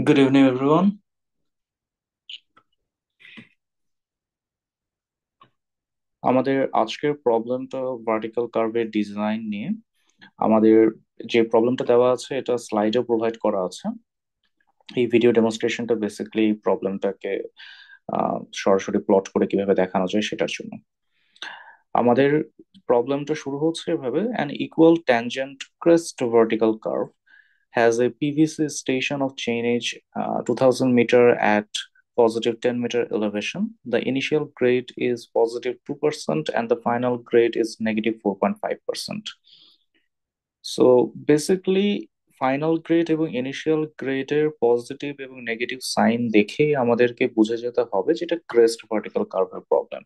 Good evening, everyone. আমাদের আজকের প্রবলেমটা ভার্টিক্যাল কার্ভের ডিজাইন নিয়ে। আমাদের যে প্রবলেমটা দেওয়া আছে এটা স্লাইডে প্রোভাইড করা আছে। এই ভিডিও ডেমনস্ট্রেশনটা বেসিক্যালি প্রবলেমটাকে সরাসরি প্লট করে কিভাবে দেখানো যায় সেটার জন্য। আমাদের প্রবলেমটা শুরু হচ্ছে এভাবে: an equal tangent crest vertical curve has a PVC station of chainage 2000 meter at positive 10 meter elevation. The initial grade is positive 2% and the final grade is negative 4.5%. So basically final grade এবং initial গ্রেডের positive এবং negative sign দেখেই আমাদেরকে বুঝে যেতে হবে যেটা crest vertical কার্ভের প্রবলেম।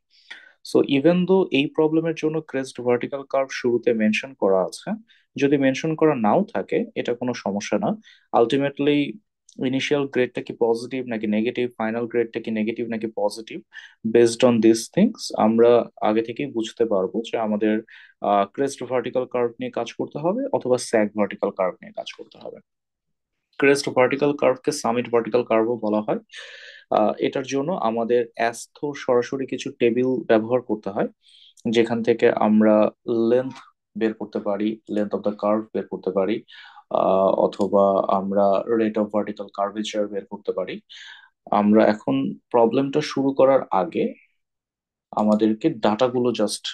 সো ইভেন দো এই প্রবলেমের জন্য ক্রেস্ট ভার্টিক্যাল কার্ভ শুরুতে মেনশন করা আছে, যদি মেনশন করা নাও থাকে এটা কোনো সমস্যা না। আলটিমেটলি ইনিশিয়াল গ্রেডটা কি পজিটিভ নাকি নেগেটিভ, ফাইনাল গ্রেডটা কি নেগেটিভ নাকি positive, based on this things আমরা আগে থেকেই বুঝতে পারবো যে আমাদের ক্রেস্ট ভার্টিক্যাল কার্ভ নিয়ে কাজ করতে হবে অথবা স্যাগ ভার্টিক্যাল কার্ভ নিয়ে কাজ করতে হবে। ক্রেস্ট ভার্টিক্যাল কার্ভকে সামিট ভার্টিক্যাল কার্ভও বলা হয়। এটার জন্য আমাদের অ্যাস্থো সরাসরি কিছু টেবিল ব্যবহার করতে হয়, যেখান থেকে আমরা লেন্থ বের করতে পারি, লেন্থ অফ দ্য কার্ভ বের করতে পারি, অথবা আমরা রেট অফ ভার্টিক্যাল কার্ভেচার বের করতে পারি। আমরা এখন প্রবলেমটা শুরু করার আগে আমাদেরকে ডাটাগুলো জাস্ট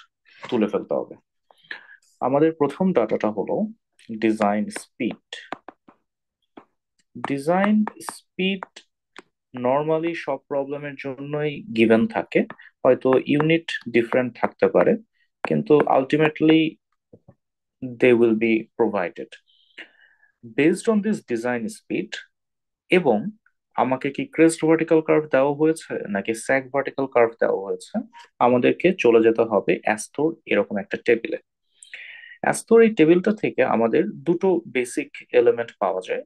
তুলে ফেলতে হবে। আমাদের প্রথম ডাটাটা হলো design speed. Design speed normally সব প্রবলেমের জন্যই গিভেন থাকে, হয়তো ইউনিট ডিফারেন্ট থাকতে পারে, কিন্তু ultimately they will be provided based on this design speed. এবং আমাকে কি ক্রেস্ট ভার্টিক্যাল কার্ভ দেওয়া হয়েছে নাকি স্যাগ ভার্টিক্যাল কার্ভ দেওয়া হয়েছে, আমাদেরকে চলে যেতে হবে অ্যাস্তোর এরকম একটা টেবিলে। অ্যাস্তোর এই টেবিলটা থেকে আমাদের দুটো বেসিক এলিমেন্ট পাওয়া যায়।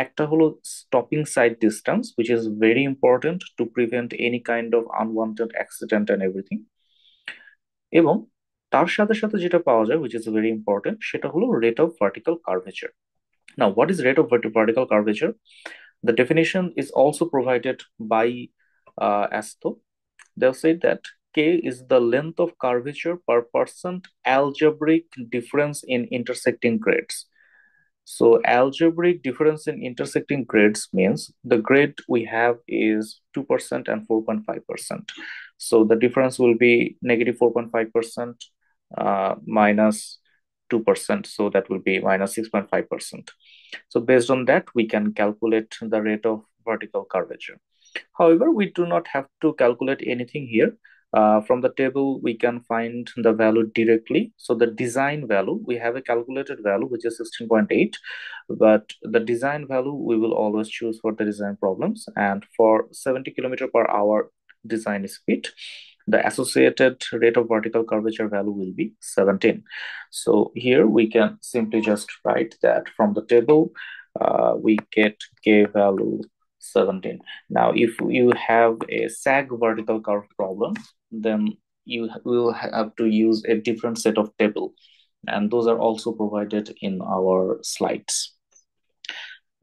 একটা হলো stopping side distance, which is very important to prevent any kind of unwanted accident and everything. এবং তার সাথে সাথে যেটা পাওয়া যায়, হুইচ ইজ ভেরি ইম্পর্টেন্ট, সেটা হলো rate of vertical curvature. Now what is rate of vertical curvature? The definition is also provided by ASTO. They'll say that K is the length of curvature per percent algebraic difference in intersecting grades. So algebraic difference in intersecting grades means the grade we have is 2% and 4.5%. So the difference will be negative 4.5% minus 2%. So that will be minus 6.5%. So based on that, we can calculate the rate of vertical curvature. However, we do not have to calculate anything here. From the table, we can find the value directly. So the design value, we have a calculated value, which is 16.8, but the design value, we will always choose for the design problems. And for 70 kilometer per hour design speed, the associated rate of vertical curvature value will be 17. So here we can simply just write that from the table, we get K value 17. Now, if you have a sag vertical curve problem, then you will have to use a different set of table, and those are also provided in our slides.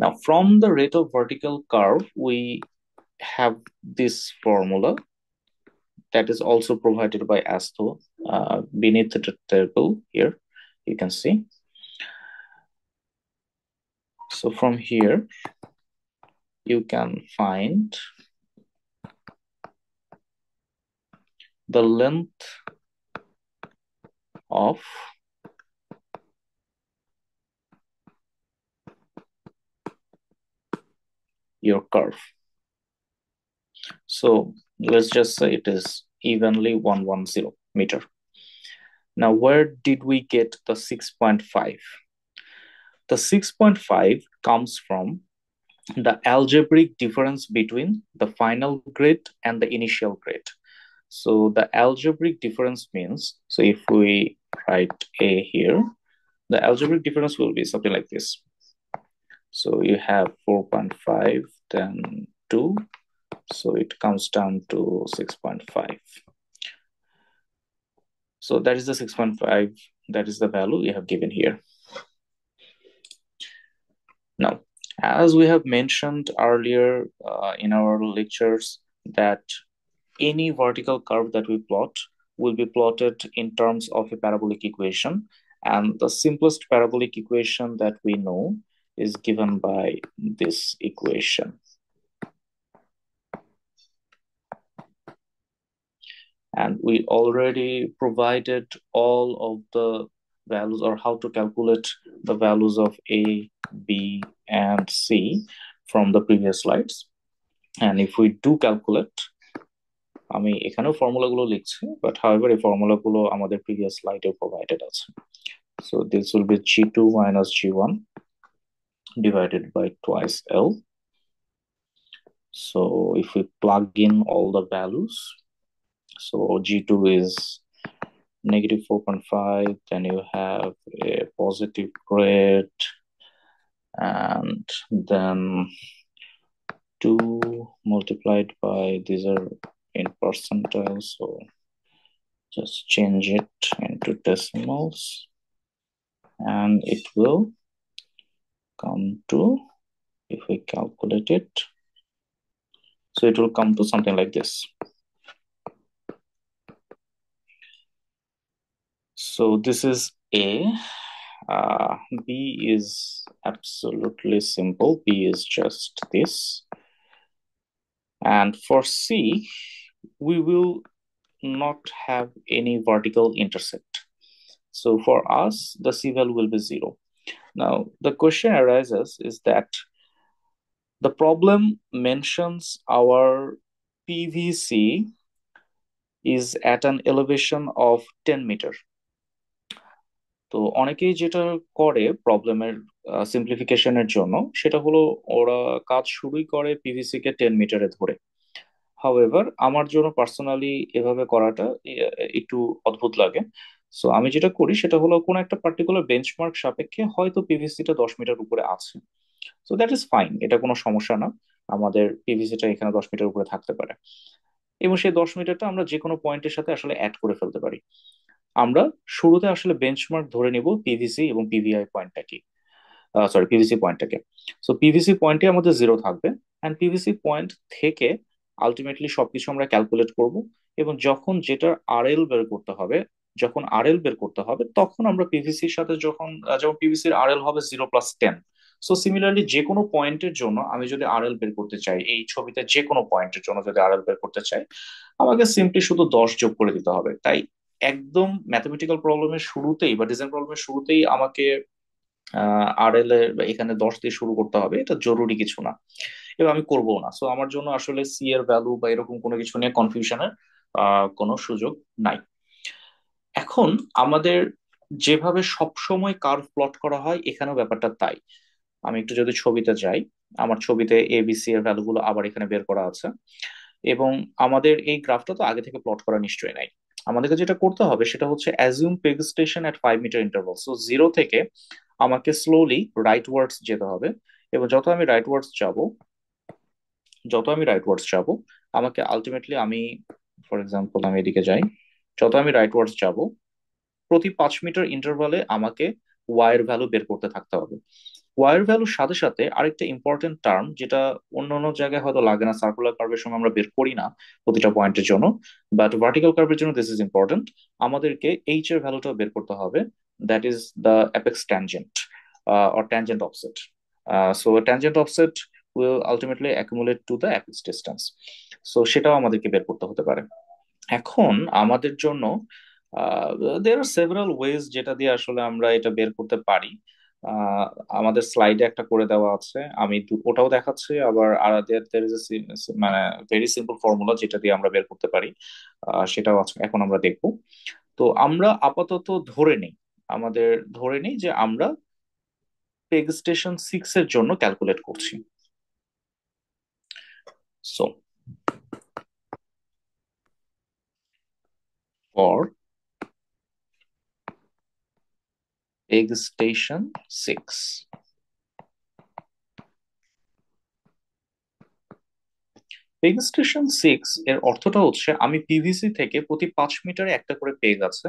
Now, from the rate of vertical curve, we have this formula that is also provided by ASTO beneath the table here, you can see. So from here, you can find the length of your curve. So let's just say it is evenly 110 meter. Now, where did we get the 6.5? The 6.5 comes from the algebraic difference between the final grade and the initial grade. So the algebraic difference means, so if we write A here, the algebraic difference will be something like this. So you have 4.5, then 2, so it comes down to 6.5. So that is the 6.5, that is the value we have given here. Now, As we have mentioned earlier in our lectures, that any vertical curve that we plot will be plotted in terms of a parabolic equation. And the simplest parabolic equation that we know is given by this equation. And we already provided all of the values, or how to calculate the values of A, B, and C from the previous slides. And if we do calculate, আমি এখানেও ফর্মুলাগুলো লিখছি, but however এই ফর্মুলাগুলো আমাদের previous slide provided আছে. So this will be G2 minus G1 divided by twice L. So if we plug in all the values, so G2 is negative 4.5, then you have a positive grade, and then 2 multiplied by, these are in percentile, so just change it into decimals, and it will come to, if we calculate it, so it will come to something like this. So this is A. B is absolutely simple. B is just this. And for C, we will not have any vertical intercept. So for us, the C value will be 0. Now, the question arises is that the problem mentions our PVC is at an elevation of 10 meter. তো অনেকেই যেটা করে প্রবলেমের সিম্পলিফিকেশনের জন্য, সেটা হলো ওরা কাজ শুরুই করে পিভিসি কে 10 মিটারে ধরে। হাউএভার আমার জন্য পার্সোনালি এভাবে করাটা একটু অদ্ভুত লাগে। সো আমি যেটা করি সেটা হলো কোনো একটা পার্টিকুলার বেঞ্চমার্ক সাপেক্ষে হয়তো পিভিসিটা 10 মিটার উপরে আছে, সো দ্যাট ইজ ফাইন, এটা কোনো সমস্যা না। আমাদের পিভিসিটা এখানে 10 মিটার উপরে থাকতে পারে, এবং সেই 10 মিটারটা আমরা যে কোনো পয়েন্টের সাথে আসলে অ্যাড করে ফেলতে পারি। আমরা শুরুতে আসলে বেঞ্চমার্ক ধরে নিব পিভিসি এবং পিভিআই পয়েন্টটাকে, সরি পিভিসি পয়েন্টটাকে। সো পিভিসি পয়েন্টে আমাদের 0 থাকবে, অ্যান্ড পিভিসি পয়েন্ট থেকে আলটিমেটলি সবকিছু আমরা ক্যালকুলেট করব, এবং যখন যেটা আরএল বের করতে হবে, যখন আরএল বের করতে হবে তখন আমরা পিভিসির সাথে যখন যেমন পিভিসির আরএল হবে 0 + 10। সো সিমিলারলি যে কোনো পয়েন্টের জন্য আমি যদি আরএল বের করতে চাই, এই ছবিতে যে কোনো পয়েন্টের জন্য যদি আরএল বের করতে চাই, আমাকে সিম্পলি শুধু 10 যোগ করে দিতে হবে। তাই একদম ম্যাথমেটিক্যাল প্রবলেমের শুরুতেই বা ডিজাইন প্রবলেমের শুরুতেই আমাকে আরএল এর এখানে 10 দিয়ে শুরু করতে হবে, এটা জরুরি কিছু না, এবং আমি করবো না। সো আমার জন্য আসলে সি এর ভ্যালু বা এরকম কোনো কিছু নিয়ে কনফিউশনের কোনো সুযোগ নাই। এখন আমাদের যেভাবে সব সময় কার্ভ প্লট করা হয়, এখানেও ব্যাপারটা তাই। আমি একটু যদি ছবিতে যাই, আমার ছবিতে এবিসি এর ভ্যালুগুলো আবার এখানে বের করা আছে, এবং আমাদের এই গ্রাফটা তো আগে থেকে প্লট করা নিশ্চয়ই নাই। আমাদেরকে যেটা করতে হবে সেটা হচ্ছে অ্যাজিউম পেগ স্টেশন এট 5 মিটার ইন্টারভাল। সো 0 থেকে আমাকে স্লোলি রাইটওয়ার্ডস যেতে হবে, এবং যত আমি রাইটওয়ার্ডস যাব আমাকে আলটিমেটলি, আমি ফর এক্সাম্পল আমি এদিকে যাই, যত আমি রাইটওয়ার্ডস যাব প্রতি 5 মিটার ইন্টারভালে আমাকে ওয়াই ভ্যালু বের করতে থাকতে হবে। ওয়াই ভ্যালুর সাথে সাথে আরেকটা ইম্পর্টেন্ট টার্ম, যেটা অন্য অন্য জায়গায় হয়তো লাগে না, সার্কুলার কার্ভের সময় আমরা বের করি না প্রতিটা পয়েন্টের জন্য, বাট ভার্টিক্যাল কার্ভের জন্য দিস ইজ ইম্পর্টেন্ট। আমাদেরকে এইচ এর ভ্যালুটা বের করতে হবে, that is the apex tangent or tangent offset. So tangent offset will ultimately accumulate to the apex distance. So সেটাও আমাদেরকে বের করতে হতে পারে। এখন আমাদের জন্য দেয়ার আর সেভারাল ওয়েজ যেটা দিয়ে আসলে আমরা এটা বের করতে পারি। আহ, আমাদের স্লাইডে একটা করে দেওয়া আছে, আমি ওটাও দেখাচ্ছি, আবার আর there is মানে ভেরি সিম্পল ফর্মুলা যেটা দিয়ে আমরা বের করতে পারি, সেটাও আছে, এখন আমরা দেখব। তো আমরা আপাতত ধরে নেই, আমাদের ধরে নেই যে আমরা পেগ স্টেশন 6 এর জন্য ক্যালকুলেট করছি। So for peg station 6, peg station 6 এর অর্থটা হচ্ছে আমি পিভিসি থেকে প্রতি 5 মিটারে একটা করে পেগ আছে,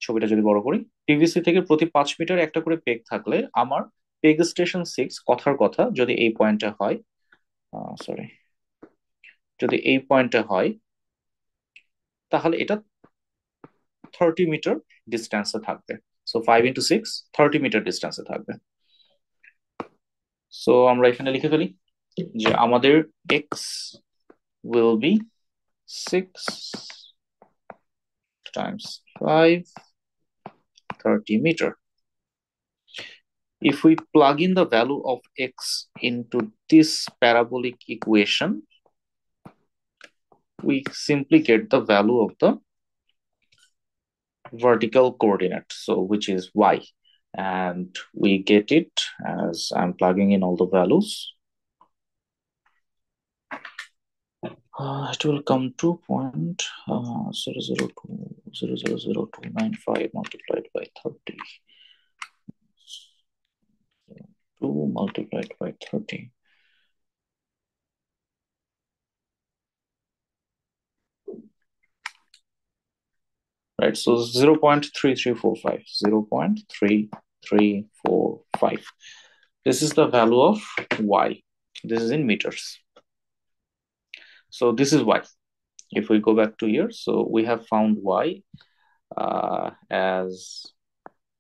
ছবিটা যদি বড় করি, পিভিসি থেকে প্রতি 5 মিটারে একটা করে পেগ থাকলে আমার পেগ স্টেশন 6 কথার কথা যদি এই পয়েন্টে হয়, সরি, যদি এই পয়েন্টে হয় তাহলে এটা 30 মিটার ডিস্টেন্সে থাকবে। সো 5 × 6 30 মিটার ডিস্টেন্সে থাকবে। সো আমরা এখানে লিখে ফেলি যে আমাদের x will be 6 times 5, 30 meter. If we plug in the value of x into this parabolic equation, we simply get the value of the vertical coordinate, so which is y, and we get it as I'm plugging in all the values. It will come to point 0.002 multiplied by 30. 2 multiplied by 30. Right, so 0.3345. 0.3345. This is the value of y. This is in meters. So this is y. If we go back to here, so we have found y as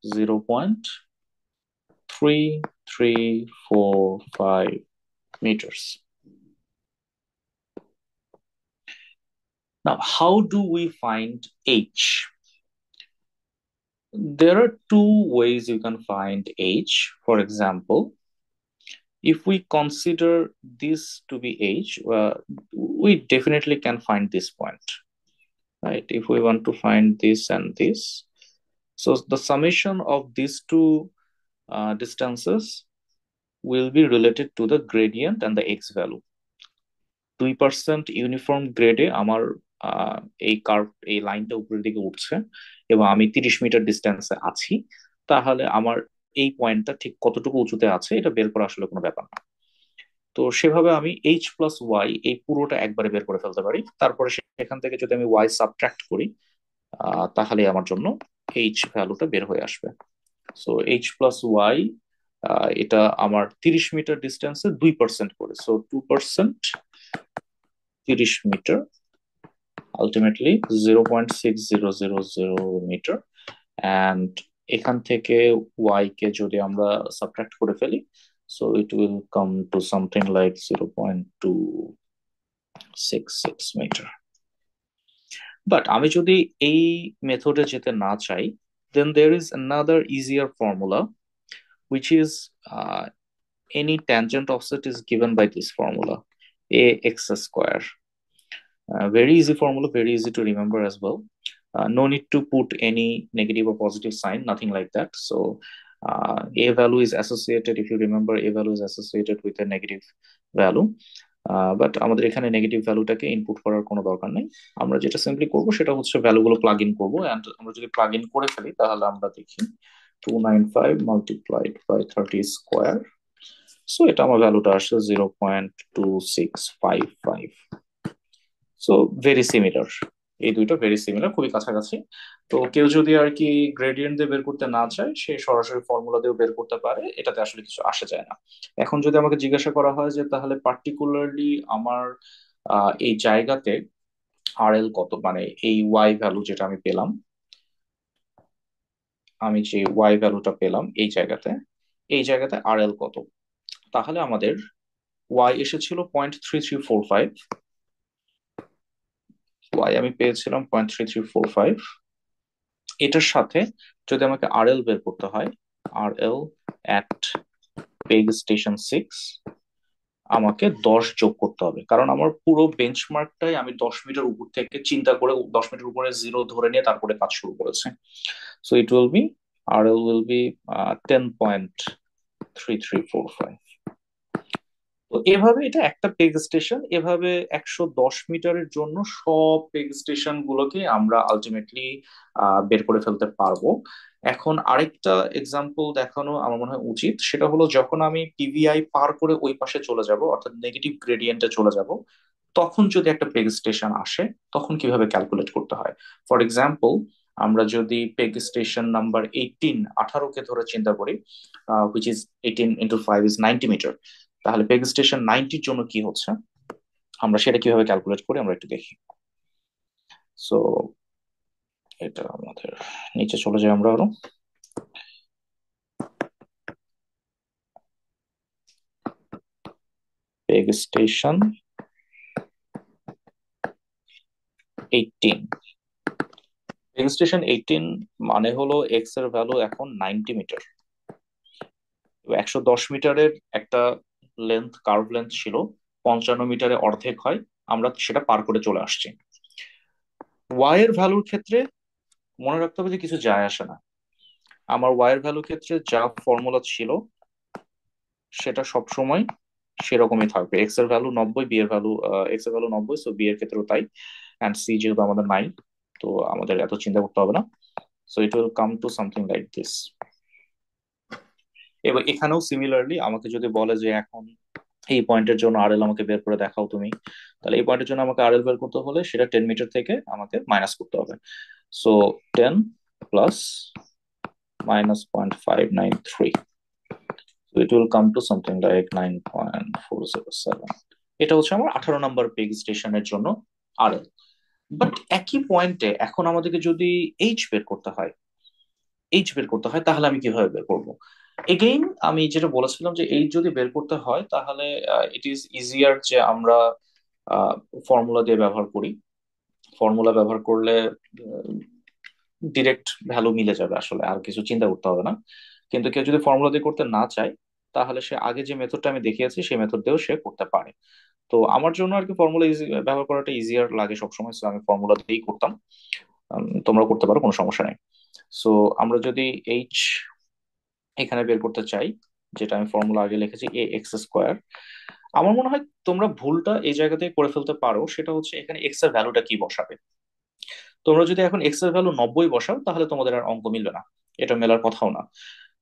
0.3345 meters. Now, how do we find h? There are two ways you can find h. For example, if we consider this to be h, we definitely can find this point, right? If we want to find this and this, so the summation of these two distances will be related to the gradient and the x value. 2% uniform গ্রেডে আমার এই curve, এই লাইনটা উপরের দিকে উঠছে এবং আমি 30 মিটার ডিস্টেন্সে আছি, তাহলে আমার এই পয়েন্টটা ঠিক কতটুকু উঁচুতে আছে এটা বের করা আসলে কোনো ব্যাপার না। তো সেভাবে আমি এইচ প্লাস ওয়াই এই পুরোটা একবারে বের করে ফেলতে পারি। তারপরে সেখান থেকে যদি আমি ওয়াই সাবট্রাক্ট করি তাহলে আমার জন্য এইচ ভ্যালুটা বের হয়ে আসবে। সো এইচ প্লাস ওয়াই এটা আমার 30 মিটার ডিস্টেন্সে 2% করে, so 2%, 30 metre, ultimately 0.6000 metre. And এখান থেকে ওয়াই কে যদি আমরা সাবট্রাক্ট করে ফেলি, so it will come to something like 0.266 meter. But আমি যদি এই মেথডে যেতে না চাই, then there is another easier formula, which is any tangent offset is given by this formula, ax square. Very easy formula, very easy to remember as well. No need to put any negative or positive sign, nothing like that. So a value is associated, if you remember, a value is associated with a negative value. But আমাদের এখানে negative ভ্যালুটাকে input করার কোনো দরকার নেই। আমরা যেটা simply করবো সেটা হচ্ছে ভ্যালুগুলো প্লাগ ইন করবো। অ্যান্ড আমরা যদি প্লাগ ইন করে ফেলি তাহলে আমরা দেখি 295 multiplied by 30 স্কোয়ার, সো এটা আমার ভ্যালুটা আসছে 0.2655। সো ভেরি সিমিলার, এই দুইটা ভেরি সিমিলার, খুবই কাছাকাছি। তো কেউ যদি আর কি গ্রেডিয়েন্ট দিয়ে বের করতে না চায়, সে সরাসরি ফর্মুলা দিয়েও বের করতে পারে, এটাতে আসলে কিছু আসে যায় না। এখন যদি আমাকে জিজ্ঞাসা করা হয় যে তাহলে পার্টিকুলারলি আমার এই জায়গাতে আর এল কত, মানে এই ওয়াই ভ্যালু যেটা আমি পেলাম, আমি যে ওয়াই ভ্যালুটা পেলাম এই জায়গাতে আর এল কত, তাহলে আমাদের ওয়াই এসেছিল 0.3345, ওয়াই আমি পেয়েছিলাম 0.3345। এটার সাথে যদি আমাকে আর এল বের করতে হয়, আর এল অ্যাট পেগ স্টেশন 6, আমাকে 10 যোগ করতে হবে, কারণ আমার পুরো বেঞ্চমার্কটাই আমি 10 মিটার উপর থেকে চিন্তা করে 10 মিটার উপরে জিরো ধরে নিয়ে তারপরে কাজ শুরু করেছে। সো ইট উইল বি, আর এল উইল বি 10.3345। তো এভাবে এটা একটা পেগ স্টেশন, এভাবে 110 মিটারের জন্য সব পেগ স্টেশন গুলোকে আমরা আলটিমেটলি বের করে ফেলতে পারবো। এখন আরেকটা এক্সাম্পল দেখানো আমার মনে হয় উচিত, সেটা হলো যখন আমি পিভিআই পার করে ওই পাশে চলে যাব, অর্থাৎ নেগেটিভ গ্রেডিয়েন্টে চলে যাব, তখন যদি একটা পেগ স্টেশন আসে তখন কিভাবে ক্যালকুলেট করতে হয়। ফর এক্সাম্পল, আমরা যদি পেগ স্টেশন নাম্বার 18 কে ধরে চিন্তা করি, হুইচ ইজ 18 × 5 = 90 মিটার, তাহলে পেগ স্টেশন 90-র জন্য কি হচ্ছে আমরা সেটা কিভাবে ক্যালকুলেট করি আমরা একটু দেখি। সো এটা আমাদের নিচে চলে যাই আমরা আরো। পেগ স্টেশন 18, পেগ স্টেশন 18 মানে হলো এক্স এর ভ্যালু এখন 90 মিটার। 110 মিটারের একটা লেন্থ, কার্ভ লেন্থ ছিল, 55 মিটারে অর্ধেক হয়, আমরা সেটা পার করে চলে আসছি। ওয়াই এর ভ্যালুর ক্ষেত্রে মনে রাখতে হবে যে কিছু যায় আসে না। আমার ওয়াই এর ভ্যালুর ক্ষেত্রে যা ফর্মুলা ছিল সেটা সব সময় সেরকমই থাকবে। এক্স এর ভ্যালু 90, বি এর ভ্যালু এক্স এর ভ্যালু 90, সো বি এর ক্ষেত্রেও তাই। অ্যান্ড সি যেহেতু আমাদের নাই, তো আমাদের এত চিন্তা করতে হবে না। So it will come to something like this. এবার এখানেও সিমিলারলি আমাকে যদি বলে যে এখন এই পয়েন্টের জন্য আরএল আমাকে বের করে দেখাও তুমি, তাহলে এই পয়েন্টের জন্য আমাকে আরএল বের করতে হলে সেটা 10 মিটার থেকে আমাকে মাইনাস করতে হবে। So 10 plus minus 0.593, so it will come to something like 9.407। এটা হচ্ছে আমার 18 নম্বর পেগ স্টেশনের জন্য আরএল। বাট একই পয়েন্টে এখন আমাদেরকে যদি এইচ বের করতে হয়, তাহলে আমি কিভাবে বের করব? এগেইন আমি যেটা বলেছিলাম যে এইচ যদি বের করতে হয় তাহলে ইট ইজ ইজিয়ার যে আমরা ফর্মুলা দিয়ে ব্যবহার করি। ফর্মুলা ব্যবহার করলে ডিরেক্ট ভ্যালু মিলে যাবে, আসলে আর কিছু চিন্তা করতে হবে না। কিন্তু কেউ যদি ফর্মুলা দিয়ে করতে না চায় তাহলে সে আগে যে মেথডটা আমি দেখিয়েছি সেই মেথড দিয়েও সে করতে পারে। তো আমার জন্য আর কি ফর্মুলা ব্যবহার করাটা ইজিয়ার লাগে সবসময়, সো আমি ফর্মুলা দিয়েই করতাম। তোমরা করতে পারো, কোনো সমস্যা নেই। সো আমরা যদি এইচ এখানে বের করতে চাই, যেটা আমি ফর্মুলা আগে লিখেছি ax², আমার মনে হয় তোমরা ভুলটা এই জায়গাতে করে ফেলতে পারো, সেটা হচ্ছে এখানে এক্স এর ভ্যালুটা কি বসাবে। তোমরা যদি এখন এক্স এর ভ্যালু 90 বসাও তাহলে তোমাদের আর অঙ্ক মিলবে না, এটা মেলার কথাও না।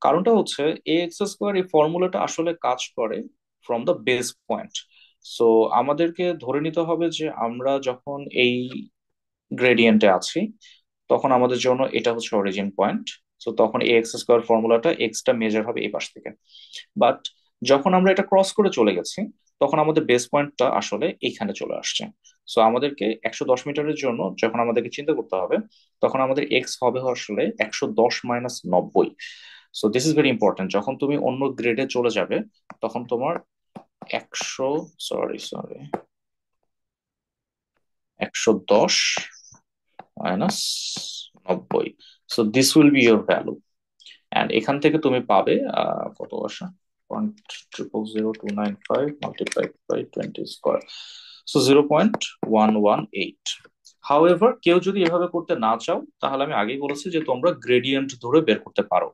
কারণটা হচ্ছে ax² এই ফর্মুলাটা আসলে কাজ করে from the base point. So আমাদেরকে ধরে নিতে হবে যে আমরা যখন এই গ্রেডিয়েন্টে আছি তখন আমাদের জন্য এটা হচ্ছে অরিজিন পয়েন্ট। সো তখন ax² ফর্মুলাটা এক্সটা মেজার হবে এই পাশ থেকে। বাট যখন আমরা এটা ক্রস করে চলে গেছি তখন আমাদের বেস পয়েন্টটা আসলে এখানে চলে আসছে। সো আমাদেরকে 110 মিটারের জন্য যখন আমাদেরকে চিন্তা করতে হবে তখন আমাদের এক্স হবে আসলে 110 - 90। So this is very important, যখন তুমি অন্য গ্রেডে চলে যাবে তখন তোমার 100, sorry sorry, 110 - 90, so this will be your value. And এখান থেকে তুমি পাবে কত আসে, 0.000295 multiplied by 20 square, so 0.118। However কেউ যদি এভাবে করতে না চাও তাহলে আমি আগেই বলেছি যে তোমরা গ্রেডিয়েন্ট ধরে বের করতে পারো।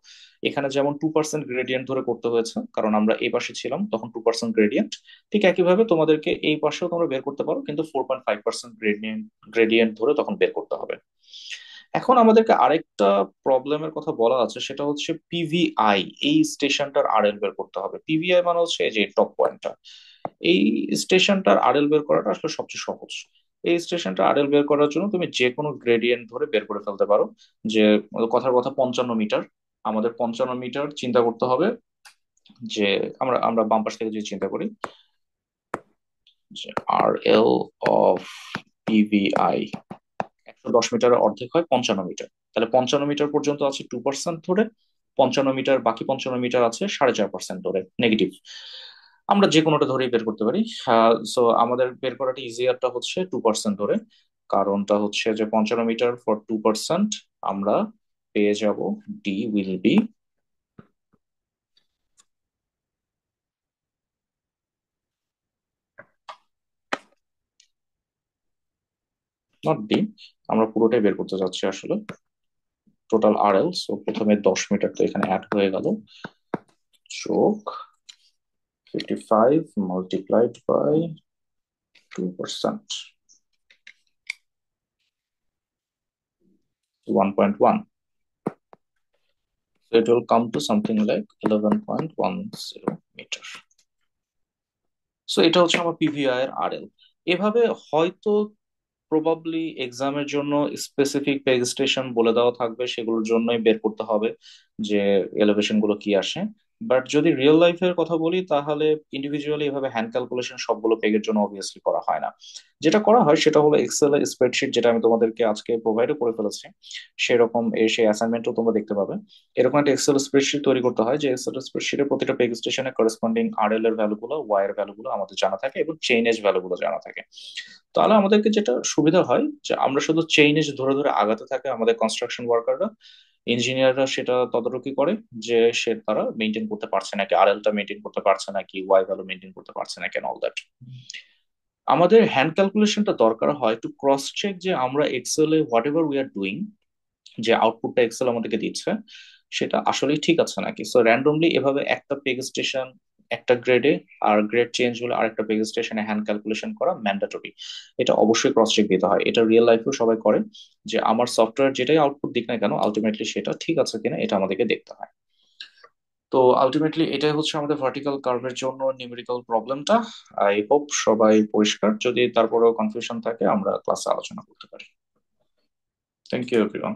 এখানে যেমন 2% গ্রেডিয়েন্ট ধরে করতে হয়েছে কারণ আমরা এই পাশে ছিলাম তখন 2% গ্রেডিয়েন্ট, ঠিক একইভাবে তোমাদেরকে এই পাশেও তোমরা বের করতে পারো, কিন্তু 4.5% গ্রেডিয়েন্ট গ্রেডিয়েন্ট ধরে তখন বের করতে হবে। এখন আমাদেরকে আরেকটা প্রবলেমের কথা বলা আছে, সেটা হচ্ছে পিভিআই, এই স্টেশনটার আরএল বের করতে হবে। পিভিআই মানে হচ্ছে এই যে টপ পয়েন্টটা, এই স্টেশনটার আরএল বের করাটা আসলে সবচেয়ে সহজ। এই স্টেশনটা আরএল বের করার জন্য তুমি যে কোনো গ্রেডিয়েন্ট ধরে বের করে ফেলতে পারো। যে কথার কথা 55 মিটার, আমাদের 55 মিটার চিন্তা করতে হবে। যে আমরা আমরা বাম পাশ থেকে যদি চিন্তা করি যে আরএল অফ পিভিআই 110 মিটারের অর্ধেক হয় 55 মিটার, তাহলে 55 মিটার পর্যন্ত আছে 2% ধরে, 55 মিটার, বাকি 55 মিটার আছে 4.5% ধরে নেগেটিভ। আমরা যে কোনোটা ধরেই বের করতে পারি। সো আমাদের বের করাটা ইজিয়ারটা হচ্ছে 2% ধরে, কারণটা হচ্ছে যে 55 মিটার ফর 2% আমরা পেয়ে যাব D will be, not D, আমরা পুরোটাই বের করতে যাচ্ছি আসলে, টোটাল আরএল। সো প্রথমে 10 মিটার তো এখানে অ্যাড হয়ে গেল, যোগ 55 multiplied by 2%, 1.1, so it will come to something like 11.10 metre. So এটা হচ্ছে আমার পিভিআই এর আরএল। এভাবে হয়তো প্রবাবলি এক্সামের জন্য স্পেসিফিক পেজ স্টেশন বলে দেওয়া থাকবে, সেগুলোর জন্যই বের করতে হবে যে এলিভেশন গুলো কি আসে। বাট যদি রিয়েল লাইফের কথা বলি তাহলে ইন্ডিভিজুয়ালি এভাবে হ্যান্ড ক্যালকুলেশন সবগুলো পেজের জন্য অবভিয়াসলি করা হয় না। যেটা করা হয় সেটা হলো এক্সেল স্প্রেডশিট, যেটা আমি তোমাদেরকে আজকে প্রোভাইডও করে ফেলেছি। সেরকম সেই অ্যাসাইনমেন্টও তোমরা দেখতে পাবে। এরকম একটা এক্সেল স্প্রেডশিট তৈরি করতে হয়, যে এক্সেল স্প্রেডশিটের প্রতিটা পেজ স্টেশনে করেসপন্ডিং আরএল এর ভ্যালুগুলো, ওয়াই এর ভ্যালুগুলো আমাদের জানা থাকে এবং চেইন এজ ভ্যালুগুলো জানা থাকে। তাহলে আমাদেরকে যেটা সুবিধা হয় যে আমরা শুধু চেইন এজ ধরে ধরে আগাতে থাকে, আমাদের কনস্ট্রাকশন ওয়ার্কাররা, ইঞ্জিনিয়াররা সেটা তদারকি করে যে তারা মেনটেন করতে পারছে নাকি, আরএলটা মেনটেন করতে পারছে নাকি, ওয়াই ভ্যালু মেনটেন করতে পারছে নাকি, অল দ্যাট। আমাদের হ্যান্ড ক্যালকুলেশনটা দরকার হয় টু ক্রস চেক যে আমরা এক্সেলে whatever we are doing, যে আউটপুটটা এক্সেল আমাদেরকে দিচ্ছে সেটা আসলেই ঠিক আছে নাকি। সো র্যান্ডমলি এভাবে একটা পেগ স্টেশন একটা গ্রেডে, আর গ্রেড চেঞ্জ হলে আরেকটা পেগ স্টেশনে হ্যান্ড ক্যালকুলেশন করা ম্যান্ডেটরি। এটা অবশ্যই ক্রস চেক দিতে হয়, এটা রিয়েল লাইফেও সবাই করে, যে আমার সফটওয়্যার যেটাই আউটপুট দিক না কেন আলটিমেটলি সেটা ঠিক আছে কিনা এটা আমাদেরকে দেখতে হয়। তো আলটিমেটলি এটাই হচ্ছে আমাদের ভার্টিক্যাল কার্ভের জন্য নিউমেরিক্যাল প্রবলেমটা। আই হোপ সবাই পরিষ্কার, যদি তারপরেও কনফিউশন থাকে আমরা ক্লাসে আলোচনা করতে পারি। Thank you everyone.